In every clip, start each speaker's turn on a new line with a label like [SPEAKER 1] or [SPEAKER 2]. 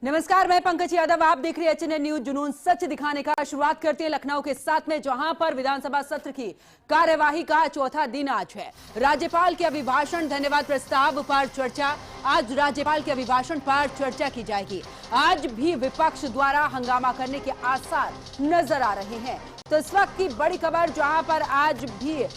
[SPEAKER 1] नमस्कार, मैं पंकज यादव। आप देख रहे हैं एचएनएन न्यूज। जुनून सच दिखाने का शुरुआत करते हैं लखनऊ के साथ में, जहां पर विधानसभा सत्र की कार्यवाही का चौथा दिन आज है। राज्यपाल के अभिभाषण धन्यवाद प्रस्ताव पर चर्चा। आज राज्यपाल के अभिभाषण पर चर्चा की जाएगी। आज भी विपक्ष द्वारा हंगामा करने के आसार नजर आ रहे हैं। तो इस वक्त की बड़ी खबर, जहां पर आज भी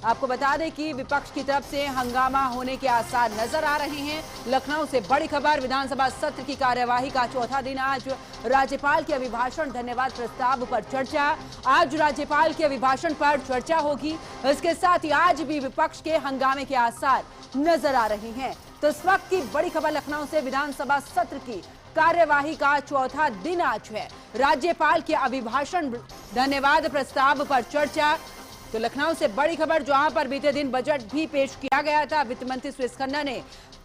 [SPEAKER 1] आपको बता दें कि विपक्ष की तरफ से हंगामा होने के आसार नजर आ रहे हैं। लखनऊ से बड़ी खबर, विधानसभा सत्र की कार्यवाही का चौथा दिन आज। राज्यपाल के अभिभाषण धन्यवाद प्रस्ताव पर चर्चा। आज राज्यपाल के अभिभाषण पर चर्चा होगी। इसके साथ ही आज भी विपक्ष के हंगामे के आसार नजर आ रहे हैं। तो इस वक्त की बड़ी खबर लखनऊ से, विधानसभा सत्र की कार्यवाही का चौथा दिन आज है। राज्यपाल के अभिभाषण धन्यवाद प्रस्ताव पर चर्चा। तो लखनऊ से बड़ी खबर, जहां पर बीते दिन बजट भी पेश किया गया था। वित्त मंत्री सुरेश खन्ना ने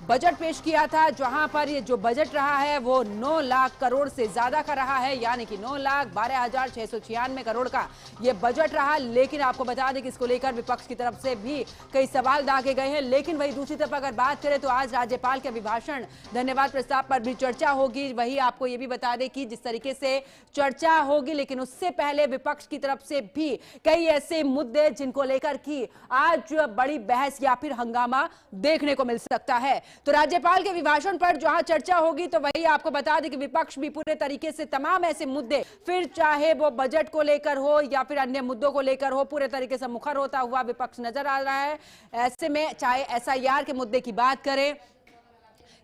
[SPEAKER 1] बजट पेश किया था, जहां पर ये जो बजट रहा है वो 9 लाख करोड़ से ज्यादा का रहा है, यानी कि 9,12,696 करोड़ का ये बजट रहा। लेकिन आपको बता दें कि इसको लेकर विपक्ष की तरफ से भी कई सवाल दागे गए हैं। लेकिन वही दूसरी तरफ अगर बात करें तो आज राज्यपाल के अभिभाषण धन्यवाद प्रस्ताव पर भी चर्चा होगी। वही आपको ये भी बता दें कि जिस तरीके से चर्चा होगी, लेकिन उससे पहले विपक्ष की तरफ से भी कई ऐसे मुद्दे जिनको लेकर की आज बड़ी बहस या फिर हंगामा देखने को मिल सकता है। तो राज्यपाल के अभिभाषण पर जहां चर्चा होगी, तो वही आपको बता दें कि विपक्ष भी पूरे तरीके से तमाम ऐसे मुद्दे, फिर चाहे वो बजट को लेकर हो या फिर अन्य मुद्दों को लेकर हो, पूरे तरीके से मुखर होता हुआ विपक्ष नजर आ रहा है। ऐसे में चाहे एसआईआर के मुद्दे की बात करें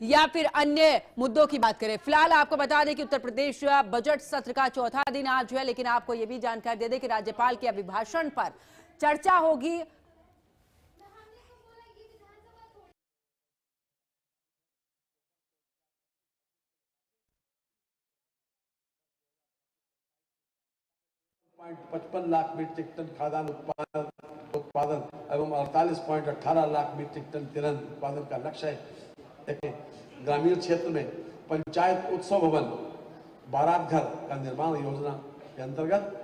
[SPEAKER 1] या फिर अन्य मुद्दों की बात करें। फिलहाल आपको बता दें कि उत्तर प्रदेश बजट सत्र का चौथा दिन आज है। लेकिन आपको यह भी जानकारी दे दें कि राज्यपाल के अभिभाषण पर चर्चा होगी।
[SPEAKER 2] $55 लाख मीट्रिक टन खाद्यान्न उत्पादन एवं 48.18 लाख मीट्रिक टन तिलहन उत्पादन का लक्ष्य है। ग्रामीण क्षेत्र में पंचायत उत्सव भवन, बारात घर का निर्माण योजना के अंतर्गत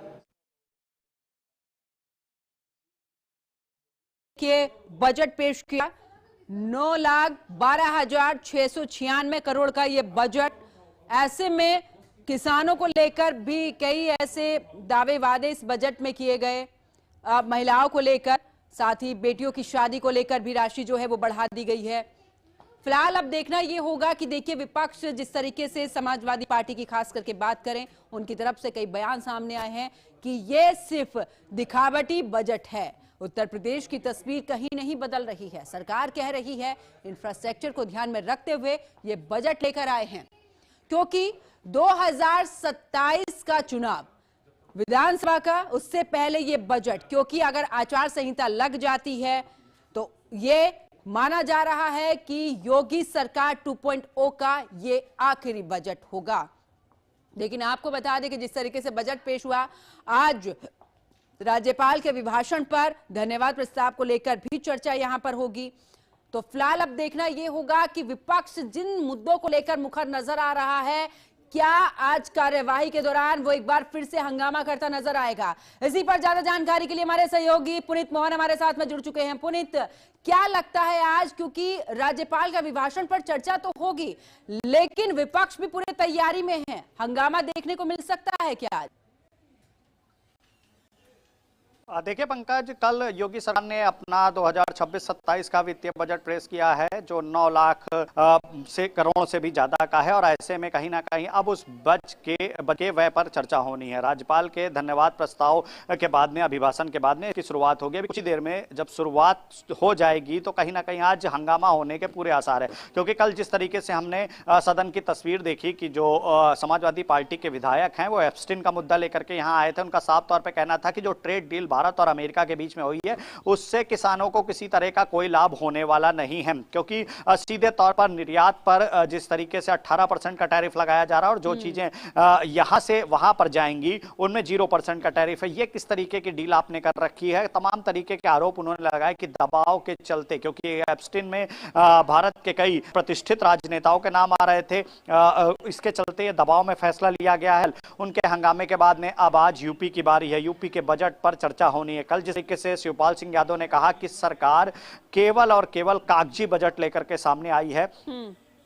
[SPEAKER 1] के बजट पेश किया। 9,12,696 करोड़ का ये बजट। ऐसे में किसानों को लेकर भी कई ऐसे दावे वादे इस बजट में किए गए। महिलाओं को लेकर, साथ ही बेटियों की शादी को लेकर भी राशि जो है वो बढ़ा दी गई है। फिलहाल अब देखना यह होगा कि देखिए विपक्ष जिस तरीके से समाजवादी पार्टी की खास करके बात करें, उनकी तरफ से कई बयान सामने आए हैं कि यह सिर्फ दिखावटी बजट है। उत्तर प्रदेश की तस्वीर कहीं नहीं बदल रही है। सरकार कह रही है इंफ्रास्ट्रक्चर को ध्यान में रखते हुए ये बजट लेकर आए हैं, क्योंकि 2027 का चुनाव विधानसभा का, उससे पहले ये बजट, क्योंकि अगर आचार संहिता लग जाती है तो ये माना जा रहा है कि योगी सरकार 2.0 का ये आखिरी बजट होगा। लेकिन आपको बता दें कि जिस तरीके से बजट पेश हुआ, आज राज्यपाल के अभिभाषण पर धन्यवाद प्रस्ताव को लेकर भी चर्चा यहां पर होगी। तो फिलहाल अब देखना यह होगा कि विपक्ष जिन मुद्दों को लेकर मुखर नजर आ रहा है, क्या आज कार्यवाही के दौरान वो एक बार फिर से हंगामा करता नजर आएगा। इसी पर ज्यादा जानकारी के लिए हमारे सहयोगी पुनीत मोहन हमारे साथ में जुड़ चुके हैं। पुनीत, क्या लगता है आज, क्योंकि राज्यपाल का अभिभाषण पर चर्चा तो होगी, लेकिन विपक्ष भी पूरी तैयारी में है, हंगामा देखने को मिल सकता है क्या आज?
[SPEAKER 3] देखिए पंकज, कल योगी सरकार ने अपना 2026-27 का वित्तीय बजट पेश किया है, जो 9 लाख से करोड़ से भी ज्यादा का है। और ऐसे में कहीं ना कहीं अब उस बचे व्यय पर चर्चा होनी है। राज्यपाल के धन्यवाद प्रस्ताव के बाद में, अभिभाषण के बाद में इसकी शुरुआत होगी। अभी कुछ ही देर में जब शुरुआत हो जाएगी तो कहीं ना कहीं आज हंगामा होने के पूरे आसार है। क्योंकि कल जिस तरीके से हमने सदन की तस्वीर देखी कि जो समाजवादी पार्टी के विधायक हैं वो एप्स्टीन का मुद्दा लेकर के यहाँ आए थे। उनका साफ तौर पर कहना था कि जो ट्रेड डील भारत और अमेरिका के बीच में हुई है, उससे किसानों को किसी तरह का कोई लाभ होने वाला नहीं है। क्योंकि सीधे तौर पर निर्यात पर जिस तरीके से 18% का टैरिफ लगाया जा रहा है और जो चीजें यहां से वहां पर जाएंगी उनमें 0% का टैरिफ है। ये किस तरीके की डील आपने कर रखी है, तमाम तरीके के आरोप उन्होंने लगाए कि दबाव के चलते, क्योंकि एप्स्टीन में भारत के कई प्रतिष्ठित राजनेताओं के नाम आ रहे थे, इसके चलते ये दबाव में फैसला लिया गया है। उनके हंगामे के बाद में अब आज यूपी की बारी है। यूपी के बजट पर चर्चा होनी है। कल जिस तरीके से शिवपाल सिंह यादव ने कहा कि सरकार केवल और केवल कागजी बजट लेकर के सामने आई है,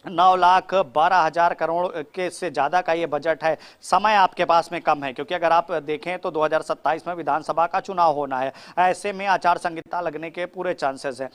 [SPEAKER 3] 9,12,000 करोड़ के से ज्यादा का ये बजट है। समय आपके पास में कम है क्योंकि अगर आप देखें तो 2027 में विधानसभा का चुनाव होना है। ऐसे में आचार संहिता लगने के पूरे चांसेस हैं।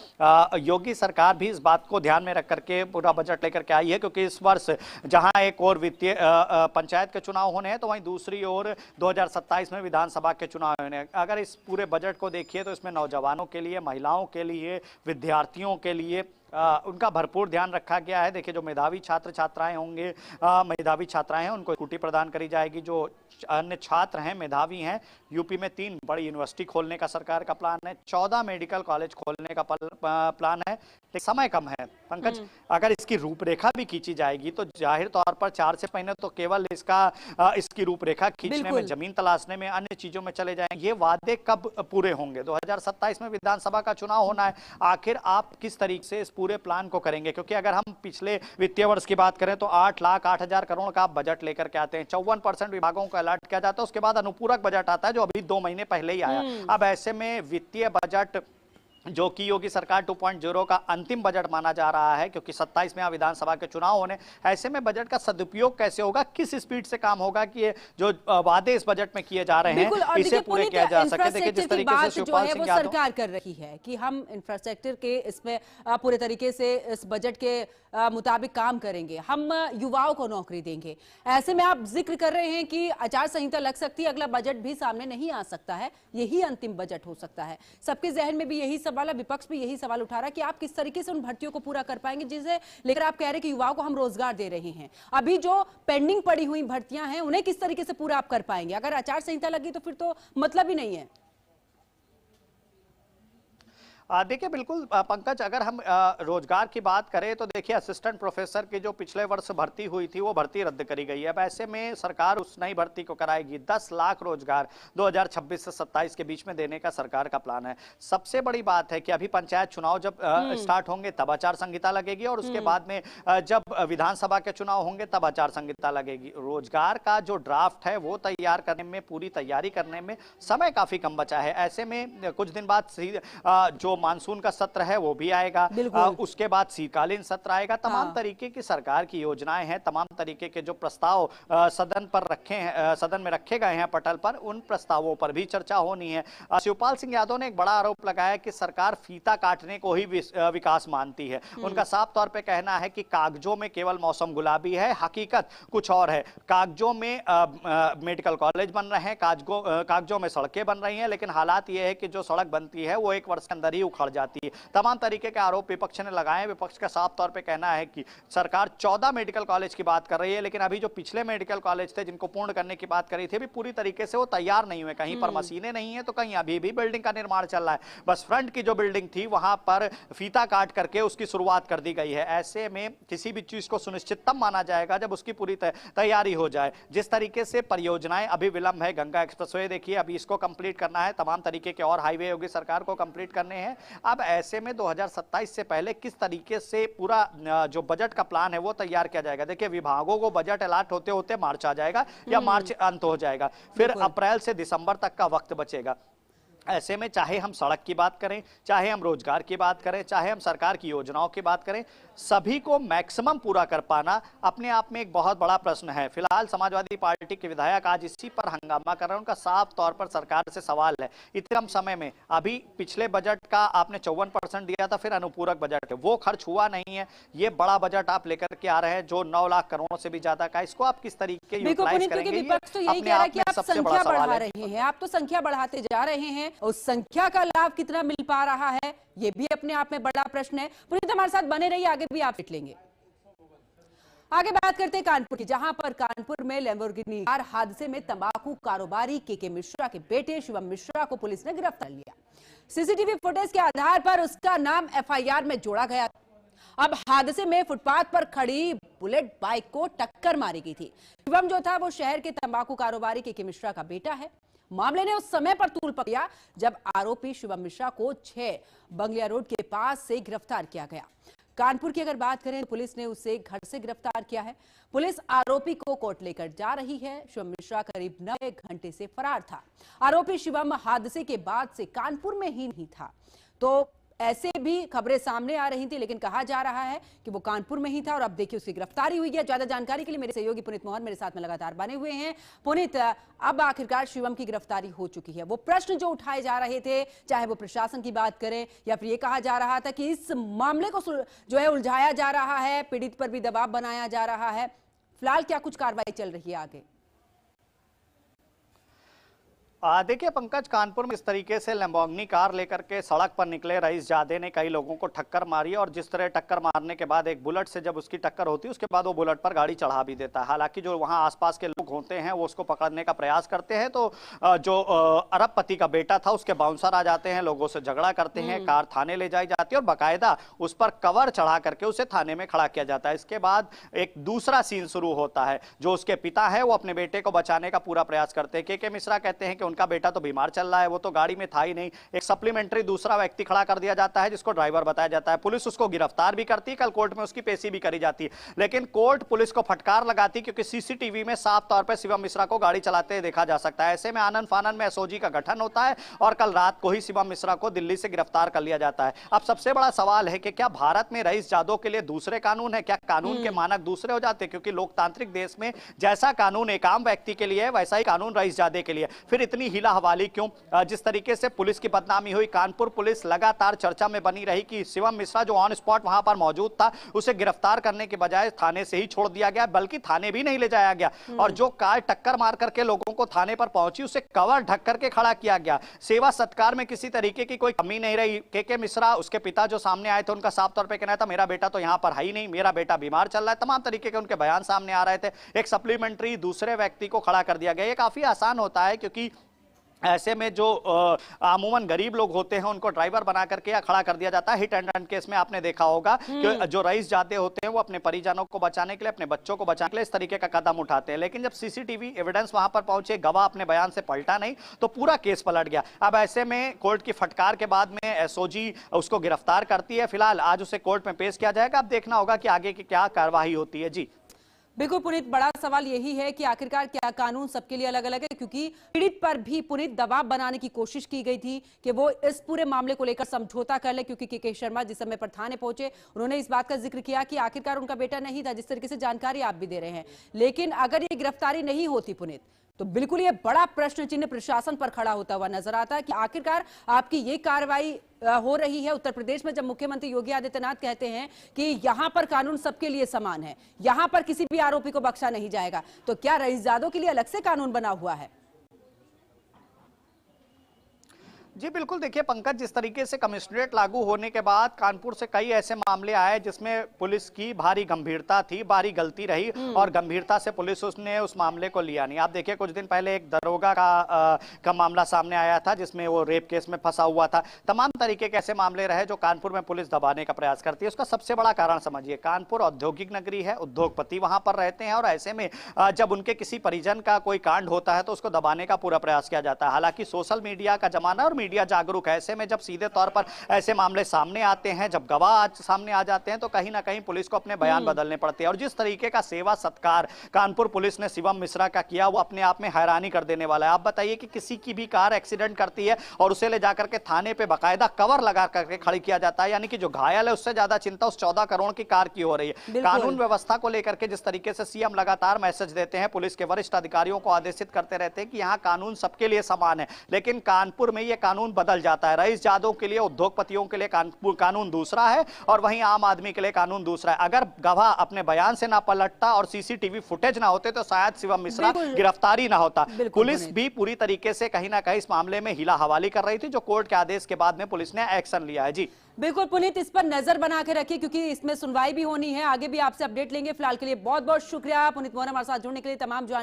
[SPEAKER 3] योगी सरकार भी इस बात को ध्यान में रख करके पूरा बजट लेकर के आई है क्योंकि इस वर्ष जहां एक और वित्तीय पंचायत के चुनाव होने हैं तो वहीं दूसरी ओर 2027 में विधानसभा के चुनाव होने हैं। अगर इस पूरे बजट को देखिए तो इसमें नौजवानों के लिए, महिलाओं के लिए, विद्यार्थियों के लिए उनका भरपूर ध्यान रखा गया है। देखिए जो मेधावी छात्र छात्राएं होंगे, मेधावी छात्राएं हैं, उनको स्कूटी प्रदान करी जाएगी। जो अन्य छात्र हैं, मेधावी हैं, यूपी में 3 बड़ी यूनिवर्सिटी खोलने का सरकार का प्लान है, 14 मेडिकल कॉलेज खोलने का प्लान है। लेकिन समय कम है पंकज। अगर इसकी रूपरेखा भी खींची जाएगी तो जाहिर तौर पर 4 से महीने तो केवल इसकी रूपरेखा खींचने में, जमीन तलाशने में, अन्य चीजों में चले जाएंगे। ये वादे कब पूरे होंगे? 2027 में विधानसभा का चुनाव होना है। आखिर आप किस तरीके से इस पूरे प्लान को करेंगे? क्योंकि अगर हम पिछले वित्तीय वर्ष की बात करें तो 8,08,000 करोड़ का बजट लेकर के आते हैं। 54% विभागों को अलर्ट किया जाता है, उसके बाद अनुपूरक बजट आता है जो अभी 2 महीने पहले ही आया। अब ऐसे में वित्तीय बजट जो कि योगी सरकार 2.0 का अंतिम बजट माना जा रहा है क्योंकि 27 में यहाँ विधानसभा के चुनाव होने, ऐसे में बजट का सदुपयोग कैसे होगा? किस स्पीड से काम होगा कि ये जो वादे इस बजट में किए जा रहे हैं इसे पूरे किया जा सके? देखिए जिस तरीके से शिवपाल सिंह यादव
[SPEAKER 1] सरकार कर रही है कि हम इंफ्रास्ट्रक्चर के इसमें पूरे तरीके से इस बजट के मुताबिक काम करेंगे, हम युवाओं को नौकरी देंगे। ऐसे में आप जिक्र कर रहे हैं कि आचार संहिता लग सकती है, अगला बजट भी सामने नहीं आ सकता है, यही अंतिम बजट हो सकता है। सबके जहन में भी यही सवाल है, विपक्ष भी यही सवाल उठा रहा है कि आप किस तरीके से उन भर्तियों को पूरा कर पाएंगे जिसे लेकर आप कह रहे हैं कि युवाओं को हम रोजगार दे रहे हैं। अभी जो पेंडिंग पड़ी हुई भर्तियां हैं उन्हें किस तरीके से पूरा आप कर पाएंगे? अगर आचार संहिता लगी तो फिर तो मतलब ही नहीं है।
[SPEAKER 3] देखिए बिल्कुल पंकज, अगर हम रोजगार की बात करें तो देखिए असिस्टेंट प्रोफेसर की जो पिछले वर्ष भर्ती हुई थी वो भर्ती रद्द करी गई है। अब ऐसे में सरकार उस नई भर्ती को कराएगी। 10 लाख रोजगार 2026 से 27 के बीच में देने का सरकार का प्लान है। सबसे बड़ी बात है कि अभी पंचायत चुनाव जब स्टार्ट होंगे तब आचार संहिता लगेगी और उसके बाद में जब विधानसभा के चुनाव होंगे तब आचार संहिता लगेगी। रोजगार का जो ड्राफ्ट है वो तैयार करने में, पूरी तैयारी करने में समय काफी कम बचा है। ऐसे में कुछ दिन बाद जो मानसून का सत्र है वो भी आएगा, उसके बाद शीतकालीन सत्र आएगा। तमाम तरीके की सरकार की योजनाएं हैं, तमाम तरीके के जो प्रस्ताव सदन में रखे गए हैं पटल पर, उन प्रस्तावों पर भी चर्चा होनी है। शिवपाल सिंह यादव ने एक बड़ा आरोप लगाया कि सरकार फीता काटने को ही विकास मानती है। उनका साफ तौर पे कहना है कि कागजों में केवल मौसम गुलाबी है, हकीकत कुछ और है। कागजों में मेडिकल कॉलेज बन रहे हैं, कागजों में सड़कें बन रही हैं, लेकिन हालात ये है कि जो सड़क बनती है वो 1 वर्ष के अंदर ही उखड़ जाती है। तमाम तरीके के आरोप विपक्ष ने लगाए। विपक्ष का साफ तौर पे कहना है कि सरकार 14 मेडिकल कॉलेज की बात कर रही है, लेकिन अभी जो पिछले मेडिकल कॉलेज थे जिनको पूर्ण करने की बात करी थी, अभी पूरी तरीके से वो तैयार नहीं हुए। कहीं पर मशीनें नहीं है तो कहीं अभी भी बिल्डिंग का निर्माण चल रहा है। बस फ्रंट की जो बिल्डिंग थी वहां पर फीता काट करके उसकी शुरुआत कर दी गई है। ऐसे में किसी भी चीज को सुनिश्चित तब माना जाएगा जब उसकी पूरी तैयारी हो जाए। जिस तरीके से परियोजनाएं अभी विलंब है, गंगा एक्सप्रेसवे देखिए अभी इसको कंप्लीट करना है, तमाम तरीके के और हाईवे योगी सरकार को कंप्लीट करने हैं। अब ऐसे में 2027 से पहले किस तरीके से पूरा जो बजट का प्लान है वो तैयार किया जाएगा? देखिए विभागों को बजट अलॉट होते होते मार्च आ जाएगा या मार्च अंत हो जाएगा, फिर अप्रैल से दिसंबर तक का वक्त बचेगा। ऐसे में चाहे हम सड़क की बात करें, चाहे हम रोजगार की बात करें, चाहे हम सरकार की योजनाओं की बात करें, सभी को मैक्सिमम पूरा कर पाना अपने आप में एक बहुत बड़ा प्रश्न है। फिलहाल समाजवादी पार्टी के विधायक आज इसी पर हंगामा कर रहे हैं। उनका साफ तौर पर सरकार से सवाल है, इतने कम समय में अभी पिछले बजट का आपने 54% दिया था, फिर अनुपूरक बजट है वो खर्च हुआ नहीं है। ये बड़ा बजट आप लेकर के आ रहे हैं जो 9 लाख करोड़ से भी ज्यादा का, इसको आप किस तरीके यूटिलाइज करेंगे?
[SPEAKER 1] विपक्ष तो यही कह रहा है कि आप संख्या बढ़ा रहे हैं, आप तो संख्या बढ़ाते जा रहे हैं, उस संख्या का लाभ कितना मिल पा रहा है ये भी अपने आप में बड़ा प्रश्न है। पुनीत हमारे साथ बने रहिए, आगे भी आप लेंगे। आगे बात करते हैं कानपुर की, जहां पर कानपुर में लैम्बोर्गिनी कार हादसे में तंबाकू कारोबारी के मिश्रा के बेटे शिवम मिश्रा को पुलिस ने गिरफ्तार लिया। सीसीटीवी फुटेज के आधार पर उसका नाम एफआईआर में जोड़ा गया। अब हादसे में फुटपाथ पर खड़ी बुलेट बाइक को टक्कर मारी गई थी। शिवम जो था वो शहर के तंबाकू कारोबारी के मिश्रा का बेटा है। मामले ने उस समय पर तूल पकड़ा जब आरोपी शिवम मिश्रा को 6 बंगलिया रोड के पास से गिरफ्तार किया गया। कानपुर की अगर बात करें तो पुलिस ने उसे घर से गिरफ्तार किया है। पुलिस आरोपी को कोर्ट लेकर जा रही है। शिवम मिश्रा करीब 9 घंटे से फरार था। आरोपी शिवम हादसे के बाद से कानपुर में ही नहीं था, तो ऐसे भी खबरें सामने आ रही थी, लेकिन कहा जा रहा है कि वो कानपुर में ही था और अब देखिए उसकी गिरफ्तारी हुई है। ज्यादा जानकारी के लिए मेरे सहयोगी पुनीत मोहन मेरे साथ में लगातार बने हुए हैं। पुनीत, अब आखिरकार शिवम की गिरफ्तारी हो चुकी है। वो प्रश्न जो उठाए जा रहे थे, चाहे वो प्रशासन की बात करें या फिर ये कहा जा रहा था कि इस मामले को जो है उलझाया जा रहा है, पीड़ित पर भी दबाव बनाया जा रहा है, फिलहाल क्या कुछ कार्रवाई चल रही है आगे?
[SPEAKER 3] देखिए पंकज, कानपुर में इस तरीके से लैम्बोर्गिनी कार लेकर के सड़क पर निकले रईस जादे ने कई लोगों को टक्कर मारी और जिस तरह टक्कर मारने के बाद एक बुलेट से जब उसकी टक्कर होती है उसके बाद वो बुलेट पर गाड़ी चढ़ा भी देता है। हालांकि जो वहां आसपास के लोग होते हैं वो उसको पकड़ने का प्रयास करते हैं, तो जो अरबपति का बेटा था उसके बाउंसर आ जाते हैं, लोगों से झगड़ा करते हैं, कार थाने ले जाई जाती है और बाकायदा उस पर कवर चढ़ा करके उसे थाने में खड़ा किया जाता है। इसके बाद एक दूसरा सीन शुरू होता है। जो उसके पिता है वो अपने बेटे को बचाने का पूरा प्रयास करते हैं। के मिश्रा कहते हैं कि उनका बेटा तो बीमार चल रहा है, वो तो गाड़ी में था ही नहीं। एक सप्लीमेंट्री दूसरा व्यक्ति खड़ा कर दिया जाता है जिसको ड्राइवर बताया जाता है। पुलिस उसको गिरफ्तार भी करती है, कल कोर्ट में उसकी पेशी भी करी जाती है, लेकिन कोर्ट पुलिस को फटकार लगाती क्योंकि सीसीटीवी में साफ तौर पर शिवम मिश्रा को गाड़ी चलाते देखा जा सकता है। ऐसे में आनन फानन में एसओजी का गठन होता है और कल रात को ही शिवम मिश्रा को दिल्ली से गिरफ्तार कर लिया जाता है। अब सबसे बड़ा सवाल है कि क्या भारत में रईस जादों के लिए दूसरे कानून है? क्या कानून के मानक दूसरे हो जाते? क्योंकि लोकतांत्रिक देश में जैसा कानून एक आम व्यक्ति के लिए है वैसा ही कानून रईस जादे के लिए। फिर इतनी हिला हवाली क्यों? जिस तरीके से पुलिस की बदनामी हुई, कानपुर पुलिस लगातार चर्चा में बनी रही कि शिवम मिश्रा जो ऑन स्पॉट वहां पर मौजूद था उसे गिरफ्तार करने के बजाय थाने से ही छोड़ दिया गया, बल्कि थाने भी नहीं ले जाया गया और जो कार टक्कर मार करके लोगों को थाने पर पहुंची उसे कवर ढक करके खड़ा किया गया। सेवा सत्कार में किसी तरीके की कोई कमी नहीं रही। के मिश्रा, उसके पिता जो सामने आए थे, उनका साफ तौर पर कहना था मेरा बेटा तो यहां पर है ही नहीं, मेरा बेटा बीमार चल रहा है। तमाम तरीके के उनके बयान सामने आ रहे थे। एक सप्लीमेंट्री दूसरे व्यक्ति को खड़ा कर दिया गया। ये काफी आसान होता है क्योंकि ऐसे में जो अमूमन गरीब लोग होते हैं उनको ड्राइवर बना करके या खड़ा कर दिया जाता है। हिट एंड रन केस में आपने देखा होगा कि जो रईस जाते होते हैं वो अपने परिजनों को बचाने के लिए, अपने बच्चों को बचाने के लिए इस तरीके का कदम उठाते हैं, लेकिन जब सीसीटीवी एविडेंस वहां पर पहुंचे, गवाह अपने बयान से पलटा नहीं तो पूरा केस पलट गया। अब ऐसे में कोर्ट की फटकार के बाद में एसओजी उसको गिरफ्तार करती है। फिलहाल आज उसे कोर्ट में पेश किया जाएगा। अब देखना होगा कि आगे की क्या कार्रवाई होती है। जी
[SPEAKER 1] बिल्कुल पुनीत, बड़ा सवाल यही है कि आखिरकार क्या कानून सबके लिए अलग अलग है, क्योंकि पीड़ित पर भी पुनीत दबाव बनाने की कोशिश की गई थी कि वो इस पूरे मामले को लेकर समझौता कर ले, क्योंकि के शर्मा जिस समय पर थाने पहुंचे उन्होंने इस बात का जिक्र किया कि आखिरकार उनका बेटा नहीं था, जिस तरीके से जानकारी आप भी दे रहे हैं। लेकिन अगर ये गिरफ्तारी नहीं होती पुनीत, तो बिल्कुल ये बड़ा प्रश्न चिन्ह प्रशासन पर खड़ा होता हुआ नजर आता है कि आखिरकार आपकी ये कार्रवाई हो रही है उत्तर प्रदेश में, जब मुख्यमंत्री योगी आदित्यनाथ कहते हैं कि यहां पर कानून सबके लिए समान है, यहां पर किसी भी आरोपी को बख्शा नहीं जाएगा, तो क्या रईसजादों के लिए अलग से कानून बना हुआ है?
[SPEAKER 3] जी बिल्कुल, देखिए पंकज, जिस तरीके से कमिश्नरेट लागू होने के बाद कानपुर से कई ऐसे मामले आए जिसमें पुलिस की भारी गंभीरता थी, भारी गलती रही और गंभीरता से पुलिस उसने उस मामले को लिया नहीं। आप देखिए कुछ दिन पहले एक दरोगा का मामला सामने आया था जिसमें वो रेप केस में फंसा हुआ था। तमाम तरीके के ऐसे मामले रहे जो कानपुर में पुलिस दबाने का प्रयास करती है। उसका सबसे बड़ा कारण समझिए, कानपुर औद्योगिक नगरी है, उद्योगपति वहां पर रहते हैं और ऐसे में जब उनके किसी परिजन का कोई कांड होता है तो उसको दबाने का पूरा प्रयास किया जाता है। हालांकि सोशल मीडिया का जमाना और मीडिया जागरूक है, ऐसे में जब सीधे तौर पर ऐसे मामले सामने आते हैं, जब गवाह सामने आ जाते हैं तो कहीं ना कहीं पुलिस को अपने बयान बदलने पड़ते हैं। और जिस तरीके का सेवा सत्कार कानपुर पुलिस ने शिवम मिश्रा का किया वो अपने आप में हैरानी कर देने वाला है। आप बताइए कि किसी की भी कार एक्सीडेंट करती है और उसे ले जाकर के थाने पे बाकायदा कवर लगा करके खड़ी किया जाता है, यानी कि जो घायल है उससे ज्यादा चिंता उस 14 करोड़ की कार की हो रही है। कानून व्यवस्था को लेकर के जिस तरीके से सीएम लगातार मैसेज देते हैं, पुलिस के वरिष्ठ अधिकारियों को आदेशित करते रहते हैं कि यहाँ कानून सबके लिए समान है, लेकिन कानपुर में यह कानून बदल जाता है। रईस जादों के लिए, उद्योगपतियों के लिए कानून दूसरा है और वहीं आम आदमी के लिए कानून दूसरा है। अगर गवाह अपने बयान से ना पलटता और सीसीटीवी फुटेज ना होते तो शायद शिवम मिश्रा गिरफ्तारी ना होता। पुलिस भी पूरी तरीके से कहीं ना कहीं इस मामले में हिला हवाली कर रही थी, जो कोर्ट के आदेश के बाद में पुलिस ने एक्शन लिया है। जी
[SPEAKER 1] बिल्कुल पुनीत, इस पर नजर बना के रखिए क्योंकि इसमें सुनवाई भी होनी है, आगे भी आपसे अपडेट लेंगे। फिलहाल के लिए बहुत बहुत शुक्रिया पुनीत मोहन हमारे साथ जुड़ने के लिए, तमाम जानकारी